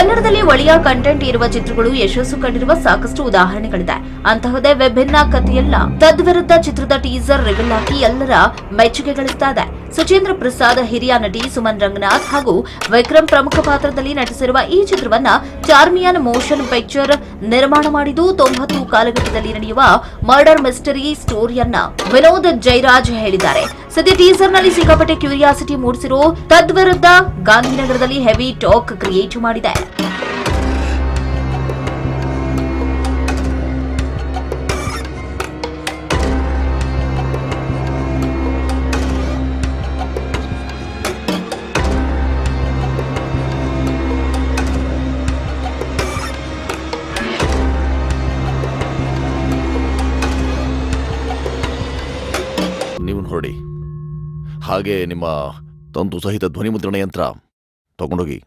ಕನ್ನಡದಲ್ಲಿ ಒಳ್ಳೆಯ ಕಂಟೆಂಟ್ ಇರುವ ಚಿತ್ರಗಳು ಯಶಸ್ಸು ಕಂಡಿರುವ ಸಾಕಷ್ಟು ಉದಾಹರಣೆಗಳಿದೆ. ಅಂತಹದೇ ವಿಭಿನ್ನ ಕಥೆಯಲ್ಲ ತದ್ವಿರುದ್ಧ ಚಿತ್ರದ ಟೀಸರ್ ರಿವೀಲ್ ಆಗಿ ಎಲ್ಲರ ಮೆಚ್ಚುಗೆ ಗಳಿಸ್ತಾ ಇದೆ. ಸುಚೇಂದ್ರ ಪ್ರಸಾದ್, ಹಿರಿಯ ನಟಿ ಸುಮನ್ ರಂಗನಾಥ್ ಹಾಗೂ ವಿಕ್ರಮ್ ಪ್ರಮುಖ ಪಾತ್ರದಲ್ಲಿ ನಟಿಸಿರುವ ಈ ಚಿತ್ರವನ್ನ ಚಾರ್ಮಿಯನ್ ಮೋಷನ್ ಪಿಕ್ಚರ್ ನಿರ್ಮಾಣ ಮಾಡಿದ್ದು 90 ಕಾಲಘಟ್ಟದಲ್ಲಿ ನಡೆಯುವ ಮರ್ಡರ್ ಮಿಸ್ಟರಿ ಸ್ಟೋರಿಯನ್ನ ವಿನೋದ್ ಜೈರಾಜ್ ಹೇಳಿದ್ದಾರೆ. ಸದ್ಯ ಟೀಸರ್ನಲ್ಲಿ ಸಿಕ್ಕಾಪಟ್ಟೆ ಕ್ಯೂರಿಯಾಸಿಟಿ ಮೂಡಿಸಿರೋ ತದ್ವಿರುದ್ಧ ಗಾಂಧಿನಗರದಲ್ಲಿ ಹೆವಿ ಟಾಕ್ ಕ್ರಿಯೇಟ್ ಮಾಡಿದೆ. ನೀವು ಹೊರಡಿ, ಹಾಗೆ ನಿಮ್ಮ ತಂತು ಸಹಿತ ಧ್ವನಿ ಮುದ್ರಣ ಯಂತ್ರ ತಗೊಂಡೋಗಿ